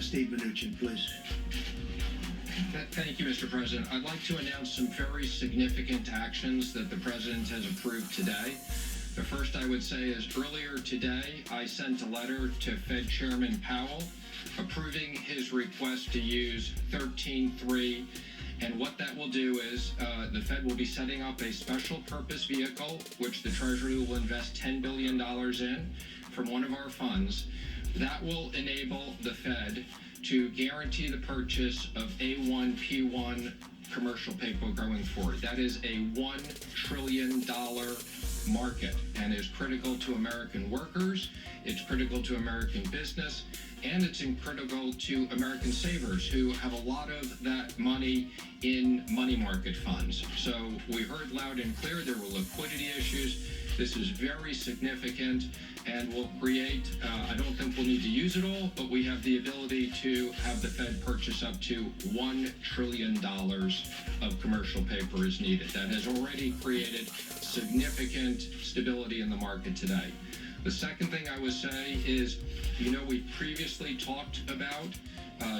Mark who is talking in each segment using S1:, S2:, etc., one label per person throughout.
S1: Steve Mnuchin, please.
S2: Thank you, Mr. President. I'd like to announce some very significant actions that the President has approved today. The first I would say is earlier today, I sent a letter to Fed Chairman Powell approving his request to use 13.3. And what that will do is the Fed will be setting up a special purpose vehicle, which the Treasury will invest $10 billion in from one of our funds. That will enable the Fed to guarantee the purchase of A1, P1 commercial paper going forward. That is a $1 trillion market and is critical to American workers, it's critical to American business, and it's critical to American savers who have a lot of that money in money market funds. So we heard loud and clear there were liquidity issues. This is very significant and will create, I don't think we'll need to use it all, but we have the ability to have the Fed purchase up to $1 trillion of commercial paper as needed. That has already created significant stability in the market today. The second thing I would say is, we previously talked about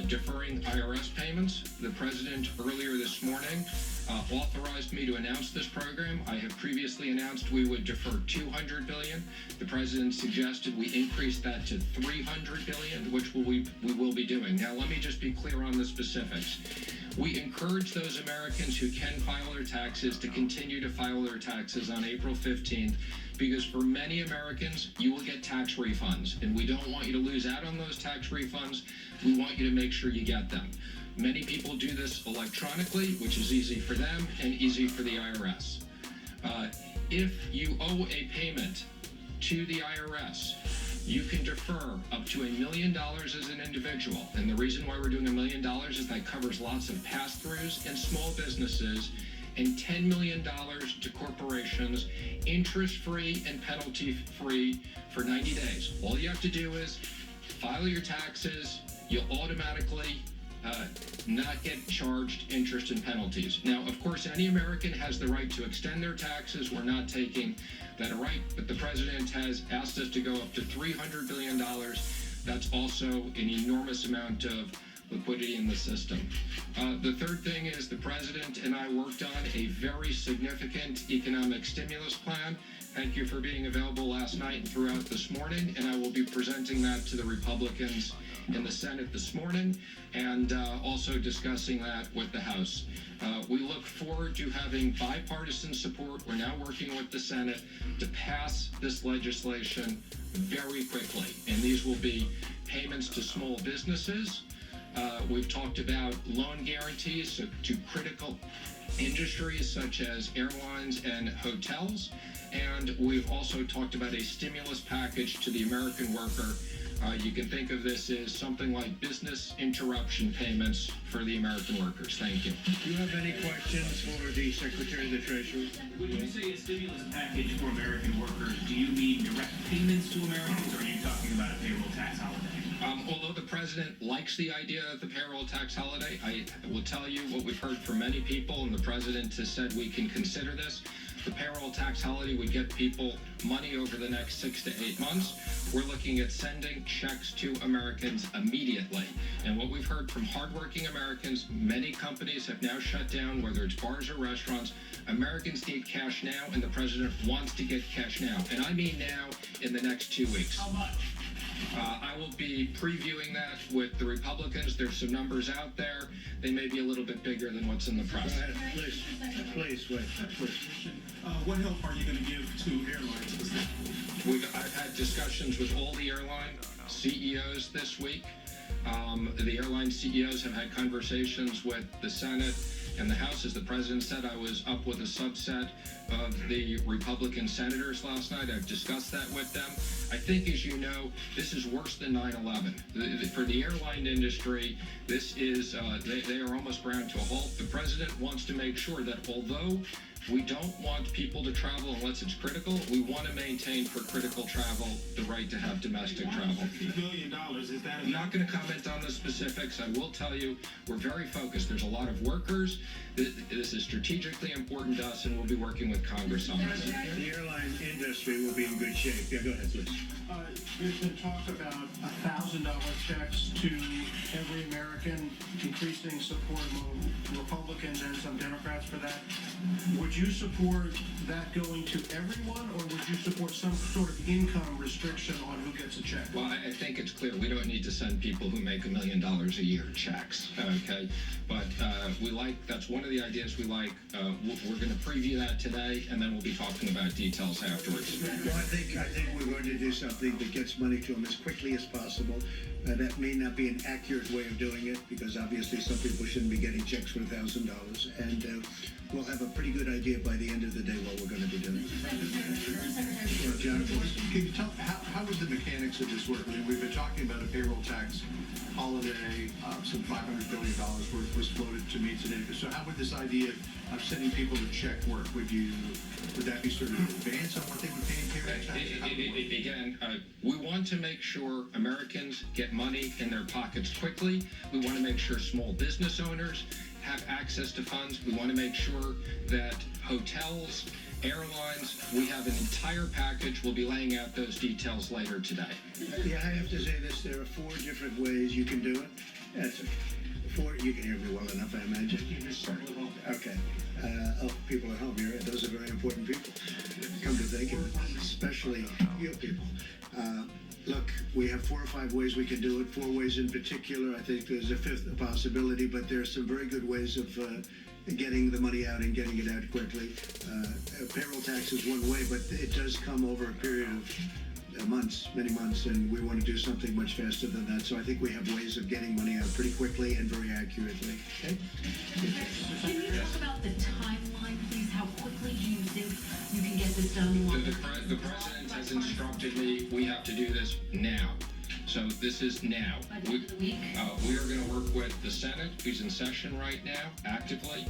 S2: deferring IRS payments. The President earlier this morning authorized me to announce this program. I have previously announced we would defer $200 billion. The President suggested we increase that to $300 billion, which we will be doing. Now, let me just be clear on the specifics. We encourage those Americans who can file their taxes to continue to file their taxes on April 15th, because for many Americans, you will get tax refunds, and we don't want you to lose out on those tax refunds. We want you to make sure you get them. Many people do this electronically, which is easy for them and easy for the IRS. If you owe a payment to the IRS, you can defer up to $1 million as an individual. And the reason why we're doing $1 million is that covers lots of pass-throughs and small businesses, and $10 million to corporations, interest-free and penalty-free for 90 days. All you have to do is file your taxes. You'll automatically not get charged interest and penalties. Now, of course, any American has the right to extend their taxes. We're not taking that right, but the President has asked us to go up to $300 billion. That's also an enormous amount of liquidity in the system. The third thing is the President and I worked on a very significant economic stimulus plan. Thank you for being available last night and throughout this morning, and I will be presenting that to the Republicans in the Senate this morning and also discussing that with the House. We look forward to having bipartisan support. We're now working with the Senate to pass this legislation very quickly, and these will be payments to small businesses. We've talked about loan guarantees to critical industries such as airlines and hotels. And we've also talked about a stimulus package to the American worker. You can think of this as something like business interruption payments for the American workers. Thank you.
S1: Do you have any questions for the Secretary of the Treasury?
S3: When you say a stimulus package for American workers, do you mean direct payments to Americans, or are you talking about a payroll tax holiday?
S2: Although the President likes the idea of the payroll tax holiday, I will tell you what we've heard from many people, and the President has said we can consider this. The payroll tax holiday would get people money over the next 6 to 8 months. We're looking at sending checks to Americans immediately. And what we've heard from hardworking Americans, many companies have now shut down, whether it's bars or restaurants. Americans need cash now, and the President wants to get cash now. And I mean now, in the next 2 weeks.
S3: How much?
S2: I will be previewing that with the Republicans. There's some numbers out there. They may be a little bit bigger than what's in the press.
S1: Go ahead, please, wait.
S4: What help are you going to give to airlines specifically?
S2: I've had discussions with all the airline CEOs this week. The airline CEOs have had conversations with the Senate and the House. As the President said, I was up with a subset of the Republican senators last night. I've discussed that with them. I think, as you know, this is worse than 9/11. For the airline industry, this is, they are almost ground to a halt. The President wants to make sure that although we don't want people to travel unless it's critical, we want to maintain for critical travel the right to have domestic travel.
S4: $50 billion, is that
S2: I'm not going to comment on the specifics. I will tell you we're very focused. There's a lot of workers. This is strategically important to us, and we'll be working with Congress on this.
S1: The airline industry will be in good shape. Yeah, go ahead, please.
S5: There's been talk about $1,000 checks to
S4: every American, increasing support among Republicans and some Democrats for that. Would you support that going to everyone, or would you support some sort of income restriction on who gets a check?
S2: Well, I think it's clear we don't need to send people who make $1 million a year checks, okay? But that's one of the ideas we like. We're going to preview that today, and then we'll be talking about details afterwards.
S1: Well, I think we're going to do something that gets money to them as quickly as possible. That may not be an accurate way of doing it, because obviously some people shouldn't be getting checks for $1,000. And we'll have a pretty good idea by the end of the day what we're going to be doing. Well, Jonathan,
S5: Can you tell, how would the mechanics of this work? I mean, we've been talking about a payroll tax holiday, some $500 billion worth was floated to me today. So how would this idea of sending people to check work? Would that be sort of advance on what they would pay in payroll tax?
S2: Again, we want to make sure Americans get money in their pockets quickly. We want to make sure small business owners have access to funds. We want to make sure that hotels, airlines, we have an entire package. We'll be laying out those details later today.
S1: yeah, I have to say this. There are 4 different ways you can do it. That's it. 4, you can hear me well enough, I imagine. Okay. People at home here, those are very important people. Come to think of it, especially you people. Look, we have 4 or 5 ways we can do it. 4 ways in particular. I think there's a 5th possibility, but there are some very good ways of getting the money out and getting it out quickly. Payroll tax is one way, but it does come over a period of months, many months, and we want to do something much faster than that. So I think we have ways of getting money out pretty quickly and very accurately. Okay?
S6: Can you talk about the timeline, please? How quickly do you think you can get this done?
S2: The president has instructed me we have to do this now. So this is now. We are going to work with the Senate, who's in session right now, actively.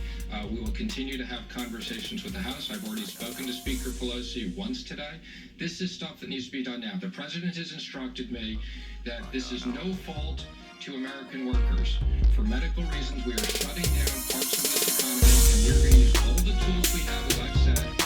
S2: We will continue to have conversations with the House. I've already spoken to Speaker Pelosi once today. This is stuff that needs to be done now. The president has instructed me that this is no fault to American workers. For medical reasons, we are shutting down parts of this economy, and we're going to use all the tools we have, as I've said,